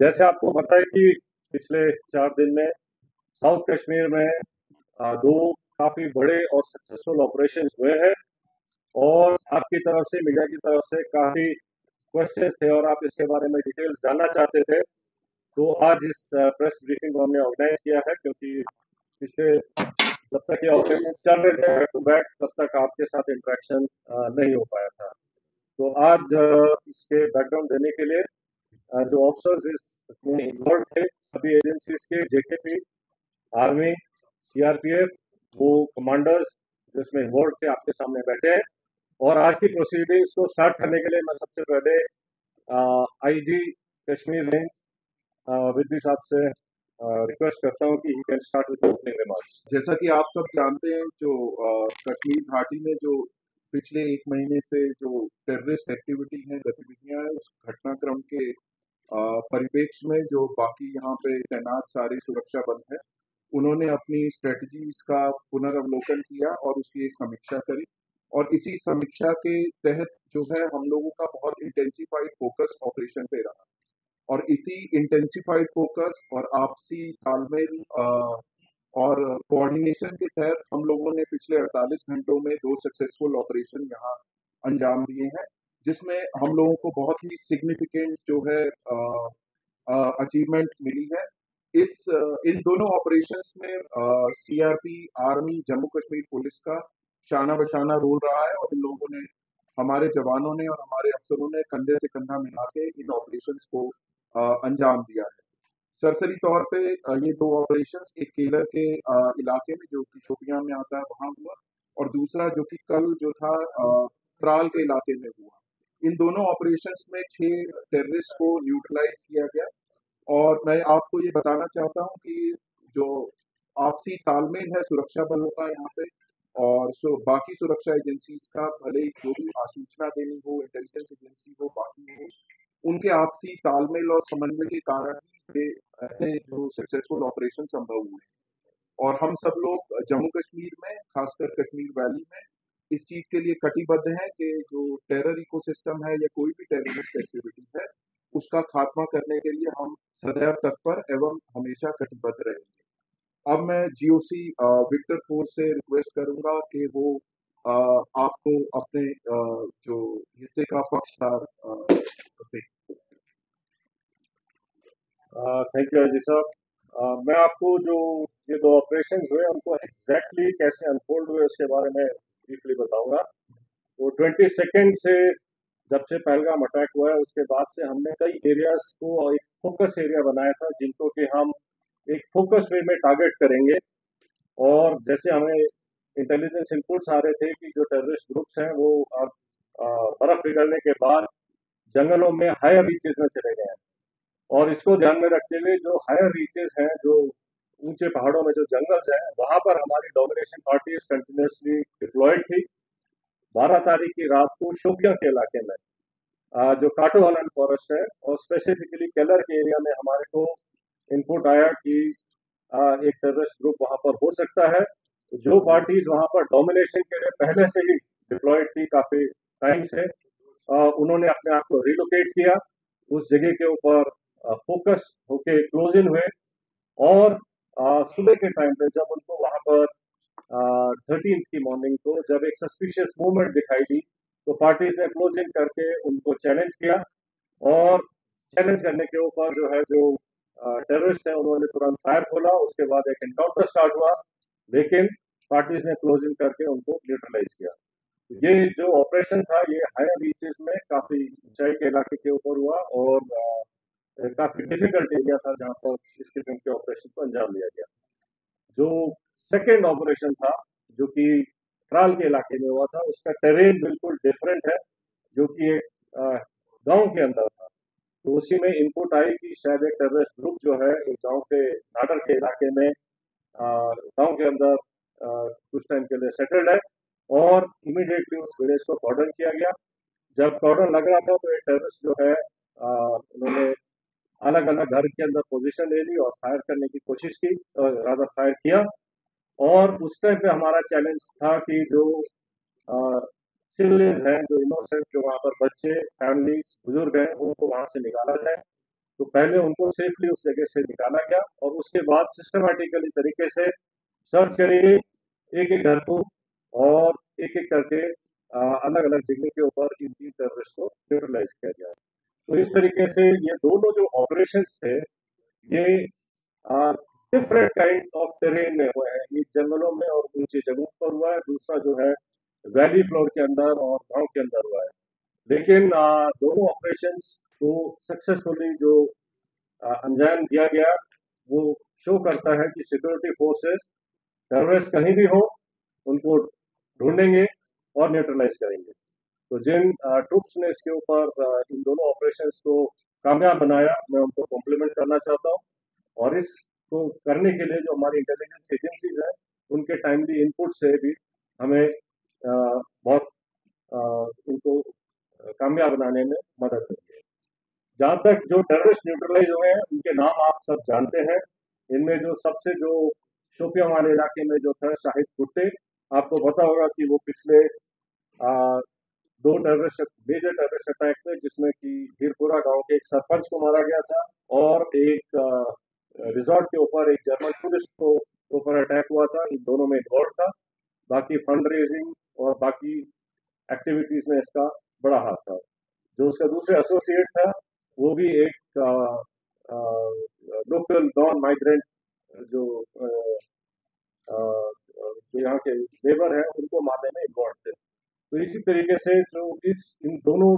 जैसे आपको पता है कि पिछले 4 दिन में साउथ कश्मीर में दो काफी बड़े और सक्सेसफुल ऑपरेशन हुए हैं और आपकी तरफ से, मीडिया की तरफ से काफी क्वेश्चंस थे और आप इसके बारे में डिटेल्स जानना चाहते थे। तो आज इस प्रेस ब्रीफिंग को हमने ऑर्गेनाइज किया है, क्योंकि पिछले जब तक ये ऑपरेशन चल रहे थे बैक टू बैक, तब तक आपके साथ इंटरेक्शन नहीं हो पाया था। तो आज इसके बैकग्राउंड देने के लिए जो ऑफिसर्स इसमें इन्वॉल्व थे, सभी एजेंसीज के, जेकेपी, आर्मी, सीआरपीएफ, वो कमांडर्स जो इसमें इन्वॉल्व थे आपके सामने बैठे हैं। और आज की प्रोसीडिंग्स को स्टार्ट करने के लिए मैं सबसे पहले आईजी कश्मीर रेंज विद्युत साहब से रिक्वेस्ट करता हूं कि he can start with opening remarks. जैसा कि आप सब जानते हैं, जो कश्मीर घाटी में जो पिछले 1 महीने से जो टेररिस्ट एक्टिविटी है, गतिविधियां हैं, उस घटनाक्रम के परिप्रेक्ष्य में जो बाकी यहाँ पे तैनात सारे सुरक्षा बल हैं, उन्होंने अपनी स्ट्रेटजीज का पुनर्वलोकन किया और उसकी एक समीक्षा करी। और इसी समीक्षा के तहत जो है हम लोगों का बहुत इंटेंसिफाइड फोकस ऑपरेशन पे रहा और इसी इंटेंसिफाइड फोकस और आपसी तालमेल और कोऑर्डिनेशन के तहत हम लोगों ने पिछले 48 घंटों में 2 सक्सेसफुल ऑपरेशन यहाँ अंजाम दिए हैं, जिसमें हम लोगों को बहुत ही सिग्निफिकेंट जो है अचीवमेंट मिली है। इन दोनों ऑपरेशंस में CRP, army, Jammu Kashmir police का शाना बशाना रोल रहा है और इन लोगों ने, हमारे जवानों ने और हमारे अफसरों ने कंधे से कंधा मिला के इन ऑपरेशंस को अंजाम दिया है। सरसरी तौर पे ये 2 ऑपरेशंस, एक केलर के इलाके में जो कि शोपियां में आता है वहां हुआ, और दूसरा जो कि कल जो था त्राल के इलाके में हुआ। इन दोनों ऑपरेशंस में 6 टेररिस्ट को न्यूट्रलाइज किया गया। और मैं आपको ये बताना चाहता हूँ कि जो आपसी तालमेल है सुरक्षा बलों का यहाँ पे और बाकी सुरक्षा एजेंसीज का, भले ही जो भी सूचना देनी हो, इंटेलिजेंस एजेंसी हो, बाकी हो, उनके आपसी तालमेल और समन्वय के कारण ही ऐसे जो सक्सेसफुल ऑपरेशन संभव हुए। और हम सब लोग जम्मू कश्मीर में, खासकर कश्मीर वैली में, इस चीज के लिए कटिबद्ध हैं कि जो टेरर इकोसिस्टम है या कोई भी टेररिस्ट एक्टिविटी है, उसका खात्मा करने के लिए हम सदैव तत्पर एवं हमेशा कटिबद्ध रहेंगे। अब मैं जीओसी विक्टर फोर्स से रिक्वेस्ट करूंगा कि वो आपको अपने जो हिस्से का पक्षधार दें। थैंक यू अजीत साहब। मैं आपको जो ये 2 ऑपरेशन हुए उनको एग्जैक्टली कैसे अनफोल्ड हुए उसके बारे में ब्रीफली बताऊंगा। तो 22 से जब से पहलगाम अटैक हुआ है, उसके बाद से हमने कई एरियाज को एक फोकस एरिया बनाया था, जिनको कि हम एक फोकस वे में टारगेट करेंगे। और जैसे हमें इंटेलिजेंस इनपुट्स आ रहे थे कि जो टेररिस्ट ग्रुप्स हैं वो अब बर्फ पिघलने के बाद जंगलों में हायर रीचेज में चले गए हैं। और इसको ध्यान में रखते हुए जो हायर रीचेज हैं, जो ऊंचे पहाड़ों में जो जंगल्स हैं, वहां पर हमारी डोमिनेशन पार्टीज कंटिन्यूसली डिप्लॉयड थी। 12 तारीख की रात को शोपियां के इलाके में जो काटो हलन फॉरेस्ट है और स्पेसिफिकली केलर के एरिया में हमारे को इनपुट आया कि एक टेररिस्ट ग्रुप वहां पर हो सकता है। जो पार्टीज वहां पर डोमिनेशन के लिए पहले से ही डिप्लॉयड थी काफी टाइम से, उन्होंने अपने आप को रिलोकेट किया, उस जगह के ऊपर फोकस होके क्लोज इन हुए। और सुबह के टाइम पे जब उनको वहां पर 13th की मॉर्निंग को जब एक सस्पिशियस मूवमेंट दिखाई दी, तो पार्टीज ने क्लोज इन करके उनको चैलेंज किया। और चैलेंज करने के ऊपर जो है, जो टेररिस्ट है, उन्होंने तुरंत फायर खोला। उसके बाद एक एनकाउंटर स्टार्ट हुआ, लेकिन पार्टीज ने क्लोज इन करके उनको न्यूट्रलाइज किया। ये जो ऑपरेशन था, ये हायर रीचेस में काफी ऊंचाई के इलाके के ऊपर हुआ और काफी डिफिकल्ट एरिया था जहां पर इस किस्म के ऑपरेशन को अंजाम दिया गया। जो सेकेंड ऑपरेशन था, जो कि त्राल के इलाके में हुआ था, उसका टेरेन बिल्कुल डिफरेंट है, जो कि एक गांव के अंदर था। तो उसी में इनपुट आई कि शायद एक टेररिस्ट ग्रुप जो है एक गांव के नाडर के इलाके में, गांव के अंदर कुछ टाइम के लिए सेटल्ड है। और इमीडिएटली उस विलेज को कॉर्डन किया गया। जब कॉर्डन लग रहा था तो एक टेररिस्ट जो है, उन्होंने अलग अलग घर के अंदर पोजीशन ले ली और फायर करने की कोशिश की, रादर फायर किया। और उस टाइम पे हमारा चैलेंज था कि जो सिविलियंस हैं, जो इनोसेंट, जो वहाँ पर बच्चे, फैमिलीज, बुजुर्ग हैं, उनको वहाँ से निकाला जाए। तो पहले उनको सेफली उस जगह से निकाला गया और उसके बाद सिस्टमेटिकली तरीके से सर्च करेंगे एक एक घर को और एक एक करके अलग अलग जगह के ऊपर इन तीन टेररिस्ट को न्यूट्रलाइज किया गया। तो इस तरीके से ये दोनों जो ऑपरेशंस थे ये डिफरेंट काइंड ऑफ टेरेन में हुए हैं। एक जंगलों में और ऊंची जगहों पर हुआ है, दूसरा जो है वैली फ्लोर के अंदर और गांव के अंदर हुआ है। लेकिन दोनों ऑपरेशंस को सक्सेसफुली जो अंजाम दिया गया वो शो करता है कि सिक्योरिटी फोर्सेस टेररिस्ट कहीं भी हो उनको ढूंढेंगे और न्यूट्रलाइज करेंगे। तो जिन ट्रूप्स ने इसके ऊपर इन दोनों ऑपरेशंस को कामयाब बनाया मैं उनको कॉम्प्लीमेंट करना चाहता हूँ और इसको करने के लिए जो हमारी इंटेलिजेंस एजेंसीज हैं उनके टाइमली इनपुट से भी हमें बहुत इनको कामयाब बनाने में मदद मिली है। जहाँ तक जो टेररिस्ट न्यूट्रलाइज हुए हैं उनके नाम आप सब जानते हैं। इनमें जो सबसे जो शोपियां वाले इलाके में जो था शाहिद कुट्टे, आपको पता होगा कि वो पिछले दो मेजर टेररिस्ट अटैक में जिसमें कि हीरपुरा गांव के एक सरपंच को मारा गया था और एक रिजॉर्ट के ऊपर एक जर्मन टूरिस्ट को ऊपर अटैक हुआ था, इन दोनों में इन्वॉल्व था। बाकी फंड रेजिंग और बाकी एक्टिविटीज में इसका बड़ा हाथ था। जो उसका दूसरे एसोसिएट था वो भी एक लोकल नॉन माइग्रेंट जो यहाँ के लेबर है उनको मारने में इन्वॉल्व थे। तो इसी तरीके से जो इन दोनों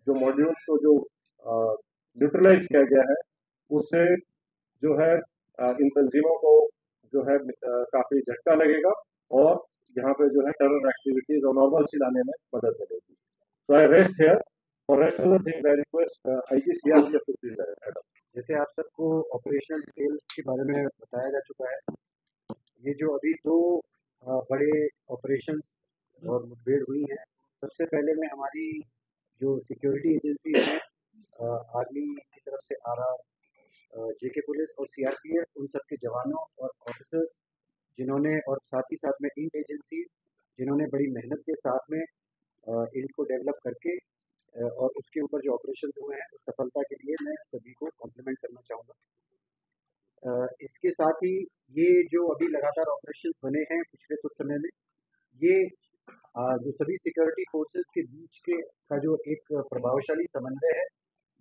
जो मॉड्यूल्स को जो न्यूट्रलाइज किया गया है उससे जो है इन तंजीमों को जो है काफी झटका लगेगा और यहाँ पे जो है टेरर एक्टिविटीज और नॉर्मल सी लाने में मदद मिलेगी। सो आई रेस्ट हियर और rest of the thing I request IG CRPF to please add up. जैसे आप सबको ऑपरेशनल डिटेल के बारे में बताया जा चुका है, ये जो अभी दो बड़े ऑपरेशन और मुठभेड़ हुई हैं, सबसे पहले में हमारी जो सिक्योरिटी एजेंसी है आर्मी की तरफ से आरआर, जेके पुलिस और सीआरपीएफ, उन सब के जवानों और ऑफिसर्स जिन्होंने और साथ ही साथ में इन एजेंसी जिन्होंने बड़ी मेहनत के साथ में इनको डेवलप करके और उसके ऊपर जो ऑपरेशन हुए हैं उस सफलता के लिए मैं सभी को कॉम्प्लीमेंट करना चाहूँगा। इसके साथ ही ये जो अभी लगातार ऑपरेशन बने हैं पिछले कुछ समय में, ये जो सभी सिक्योरिटी फोर्सेस के बीच के का जो एक प्रभावशाली समन्वय है,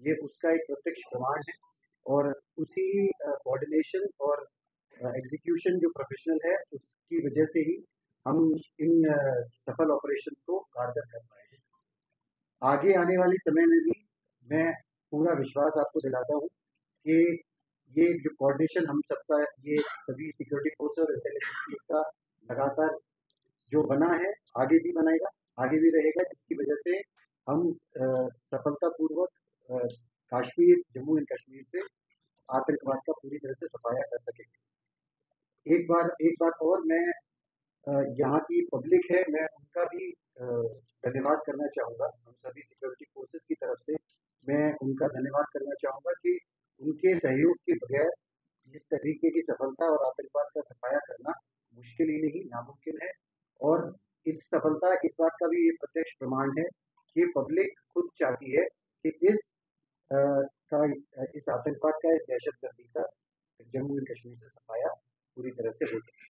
ये उसका एक प्रत्यक्ष प्रमाण है और उसी कोऑर्डिनेशन और एग्जीक्यूशन जो प्रोफेशनल है उसकी वजह से ही हम इन सफल ऑपरेशन को कारगर कर पाए हैं। आगे आने वाले समय में भी मैं पूरा विश्वास आपको दिलाता हूँ कि ये जो कोऑर्डिनेशन हम सबका ये सभी सिक्योरिटी फोर्स और इंटेलिजेंस का लगातार जो बना है आगे भी बनाएगा, आगे भी रहेगा, जिसकी वजह से हम सफलतापूर्वक कश्मीर, जम्मू एंड कश्मीर से आतंकवाद का पूरी तरह से सफाया कर सकेंगे। एक बात और, मैं यहाँ की पब्लिक है, मैं उनका भी धन्यवाद करना चाहूँगा। हम सभी सिक्योरिटी फोर्सेस की तरफ से मैं उनका धन्यवाद करना चाहूँगा कि उनके सहयोग के बगैर जिस तरीके की सफलता और आतंकवाद का सफाया करना मुश्किल ही नहीं, नामुमकिन है। और इस सफलता इस बात का भी ये प्रत्यक्ष प्रमाण है कि पब्लिक खुद चाहती है कि इस आतंकवाद का, इस दहशतगर्दी का जम्मू एंड कश्मीर से सफाया पूरी तरह से हो सके।